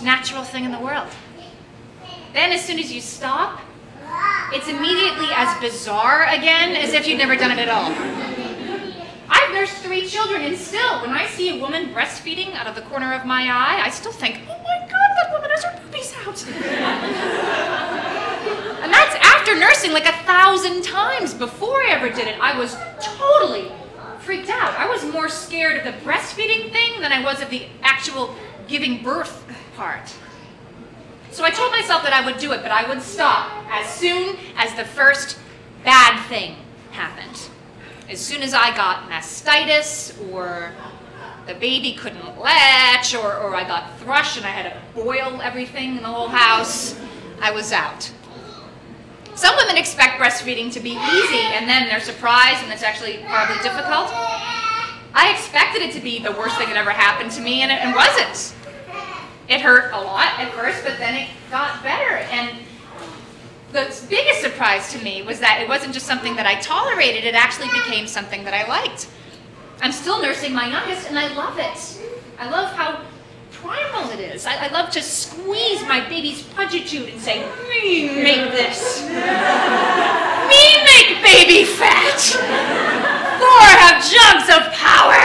natural thing in the world. Then as soon as you stop, it's immediately as bizarre again as if you'd never done it at all. I've nursed 3 children, and still, when I see a woman breastfeeding out of the corner of my eye, I still think, oh my God, that woman has her boobies out. And that's after nursing like 1,000 times. Before I ever did it, I was totally freaked out. I was more scared of the breastfeeding thing than I was of the actual giving birth part. So I told myself that I would do it, but I would stop as soon as the first bad thing happened. As soon as I got mastitis, or the baby couldn't latch, or I got thrush and I had to boil everything in the whole house, I was out. Some women expect breastfeeding to be easy, and then they're surprised, and it's actually probably difficult. I expected it to be the worst thing that ever happened to me, and it wasn't. It hurt a lot at first, but then it got better. And the biggest surprise to me was that it wasn't just something that I tolerated, it actually became something that I liked. I'm still nursing my youngest, and I love it. I love how primal it is. I love to squeeze my baby's pudgy and say, me make this. Me make baby fat. 4 have jugs of power.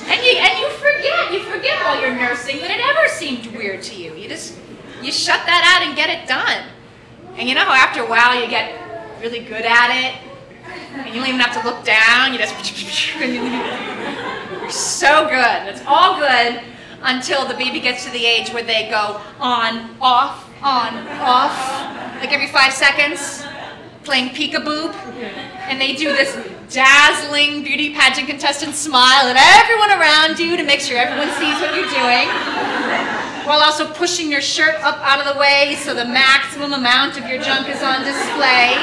And you forget while you're nursing that it ever seemed weird to you. You shut that out and get it done. And you know how after a while you get really good at it, and you don't even have to look down, you just, you're so good. It's all good until the baby gets to the age where they go on, off, like every 5 seconds, playing peekaboo, and they do this dazzling beauty pageant contestant smile at everyone around you to make sure everyone sees what you're doing, while also pushing your shirt up out of the way so the maximum amount of your junk is on display.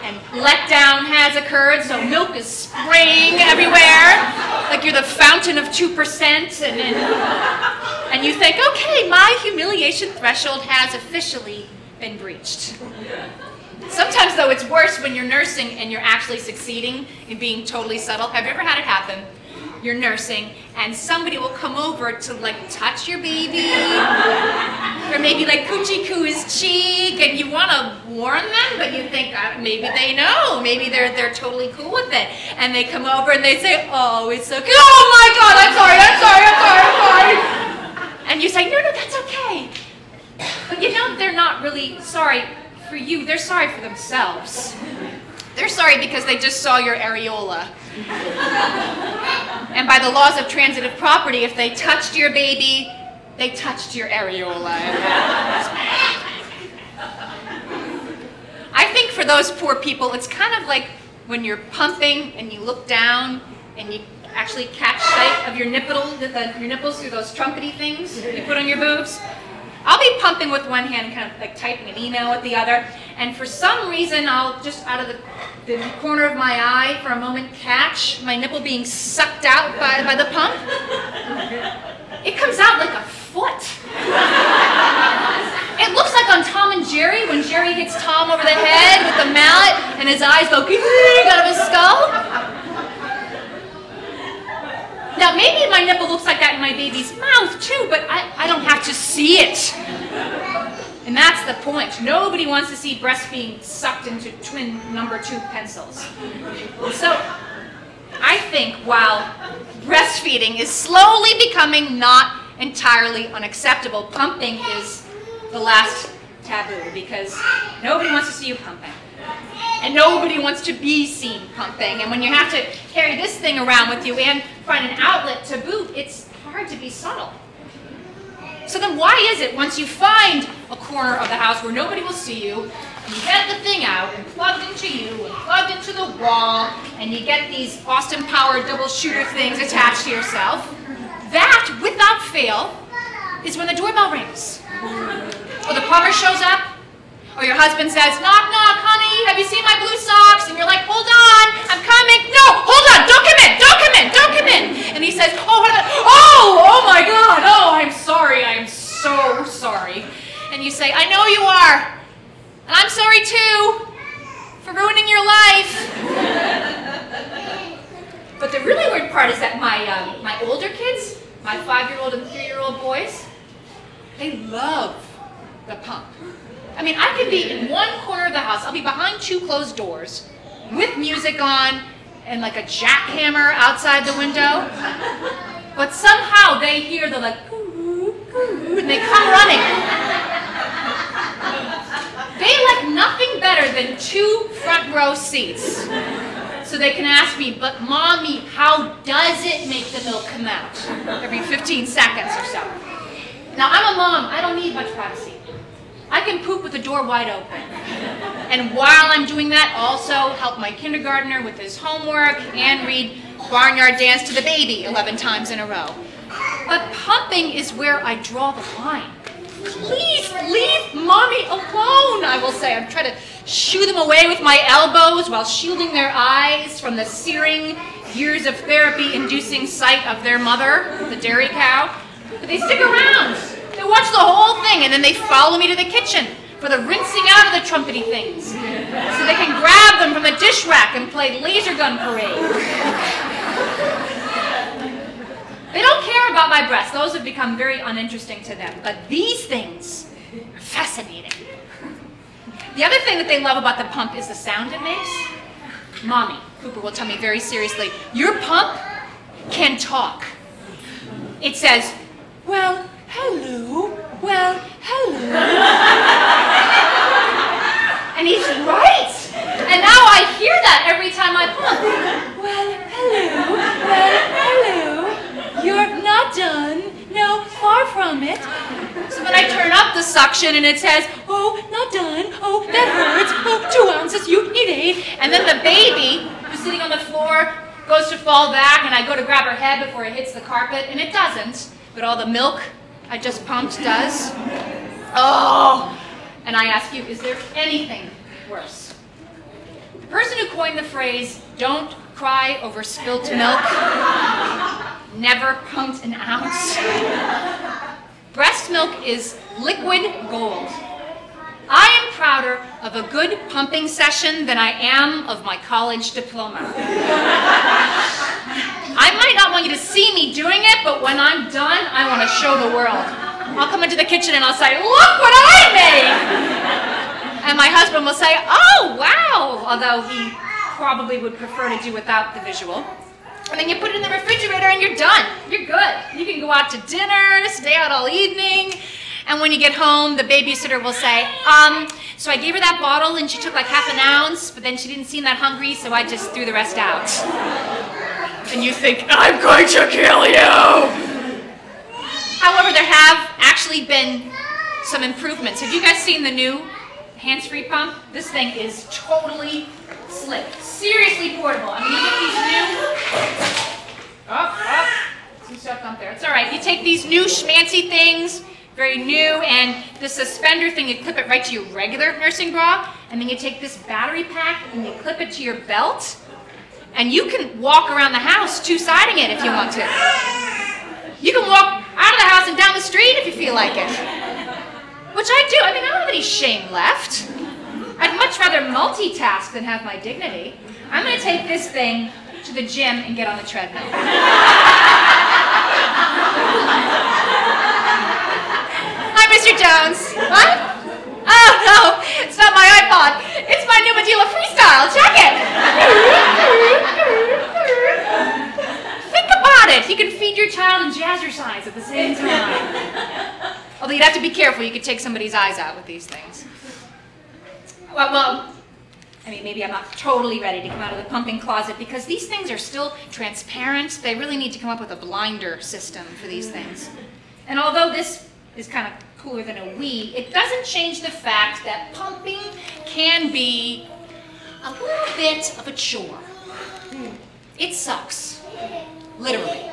And letdown has occurred, so milk is spraying everywhere, like you're the fountain of 2%, and you think, okay, my humiliation threshold has officially been breached. Sometimes, though, it's worse when you're nursing and you're actually succeeding in being totally subtle. Have you ever had it happen? You're nursing, and somebody will come over to, like, touch your baby, or maybe, like, coochie-coo his cheek, and you want to warn them, but you think, maybe they know. Maybe they're totally cool with it. And they come over and they say, oh, it's so cute. Oh, my God, I'm sorry. And you say, no, that's okay. But you know, they're not really sorry for you, they're sorry for themselves. They're sorry because they just saw your areola. And by the laws of transitive property, if they touched your baby, they touched your areola. I think for those poor people, it's kind of like when you're pumping and you look down and you actually catch sight of your nipples through those trumpety things you put on your boobs. I'll be pumping with one hand and kind of like typing an email with the other, and for some reason I'll just out of the corner of my eye for a moment catch my nipple being sucked out by the pump. It comes out like a foot. It looks like on Tom and Jerry when Jerry hits Tom over the head with the mallet and his eyes go out of his skull. Now, maybe my nipple looks like that in my baby's mouth, too, but I don't have to see it. And that's the point. Nobody wants to see breast being sucked into twin number 2 pencils. So, I think while breastfeeding is slowly becoming not entirely unacceptable, pumping is the last taboo, because nobody wants to see you pumping. And nobody wants to be seen pumping. And when you have to carry this thing around with you and find an outlet to boot, it's hard to be subtle. So then why is it once you find a corner of the house where nobody will see you, and you get the thing out and plugged into you and plugged into the wall, and you get these Austin Power double shooter things attached to yourself, that, without fail, is when the doorbell rings. Or the plumber shows up, or your husband says, knock, knock, honey, have you seen my blue socks? And you're like, hold on, I'm coming. No, hold on, don't come in, don't come in, don't come in. And he says, oh my God, oh, I'm sorry, I am so sorry. And you say, I know you are, and I'm sorry too, for ruining your life. But the really weird part is that my older kids, My 5-year-old and 3-year-old boys, they love the pump. I mean, I could be in one corner of the house. I'll be behind 2 closed doors with music on and like a jackhammer outside the window. But somehow they hear the like, ooh, ooh, and they come running. They like nothing better than 2 front row seats. So they can ask me, but Mommy, how does it make the milk come out? Every 15 seconds or so. Now I'm a mom, I don't need much privacy. I can poop with the door wide open. And while I'm doing that, also help my kindergartner with his homework and read Barnyard Dance to the Baby 11 times in a row. But pumping is where I draw the line. Please leave Mommy alone, I will say. I'm trying to shoo them away with my elbows while shielding their eyes from the searing years of therapy-inducing sight of their mother, the dairy cow. But they stick around. They watch the whole thing, and then they follow me to the kitchen for the rinsing out of the trumpety things, so they can grab them from the dish rack and play laser gun parade. They don't care about my breasts. Those have become very uninteresting to them. But these things are fascinating. The other thing that they love about the pump is the sound it makes. Mommy, Cooper will tell me very seriously, your pump can talk. It says, well, hello, well, hello. And he's right. And now I hear that every time I pump. Well, hello, well, hello. You're not done. No, far from it. So then I turn up the suction and it says, oh, not done. Oh, that hurts. Oh, 2 ounces. You need 8. And then the baby, who's sitting on the floor, goes to fall back, and I go to grab her head before it hits the carpet, and it doesn't. But all the milk I just pumped does. Oh! And I ask you, is there anything worse? The person who coined the phrase, don't cry over spilt milk, never pumped an ounce. Breast milk is liquid gold. I am prouder of a good pumping session than I am of my college diploma. I might not want you to see me doing it, but when I'm done, I want to show the world. I'll come into the kitchen and I'll say, look what I made! And my husband will say, oh, wow, although he probably would prefer to do without the visual. And then you put it in the refrigerator and you're done. You're good. You can go out to dinner, stay out all evening. And when you get home, the babysitter will say, so I gave her that bottle and she took like half an ounce, but then she didn't seem that hungry, so I just threw the rest out. And you think, I'm going to kill you! However, there have actually been some improvements. Have you guys seen the new hands-free pump? This thing is totally slick. Seriously portable. I mean, you get these new... Some stuff up there. It's all right. You take these new schmancy things, very new, and the suspender thing, you clip it right to your regular nursing bra, and then you take this battery pack and you clip it to your belt, and you can walk around the house two-siding it if you want to. You can walk out of the house and down the street if you feel like it. Which I do. I mean, I don't have any shame left. I'd much rather multitask than have my dignity. I'm going to take this thing to the gym and get on the treadmill. Hi, Mr. Jones. What? Oh, no, it's not my iPod. It's my new Medela Freestyle. Check it. Think about it. You can feed your child and jazzercise at the same time. Although you'd have to be careful. You could take somebody's eyes out with these things. Well, I mean, maybe I'm not totally ready to come out of the pumping closet because these things are still transparent. They really need to come up with a blinder system for these things. And although this is kind of cooler than a Wii, it doesn't change the fact that pumping can be a little bit of a chore. It sucks, literally.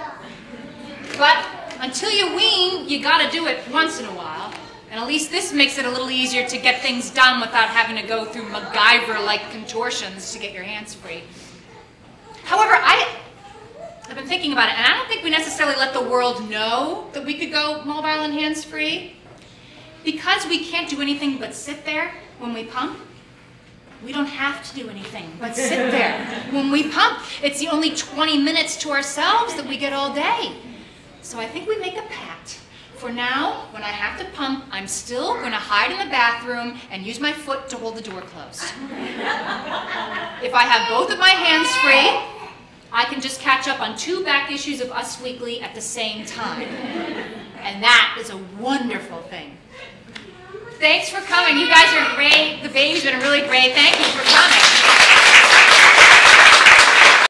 But until you wean, you gotta do it once in a while. And at least this makes it a little easier to get things done without having to go through MacGyver-like contortions to get your hands free. However, I've been thinking about it, and I don't think we necessarily let the world know that we could go mobile and hands-free. Because we can't do anything but sit there when we pump, we don't have to do anything but sit there when we pump. It's the only 20 minutes to ourselves that we get all day. So I think we make a pact. For now, when I have to pump, I'm still going to hide in the bathroom and use my foot to hold the door closed. If I have both of my hands free, I can just catch up on 2 back issues of Us Weekly at the same time. And that is a wonderful thing. Thanks for coming. You guys are great. The baby's been really great. Thank you for coming.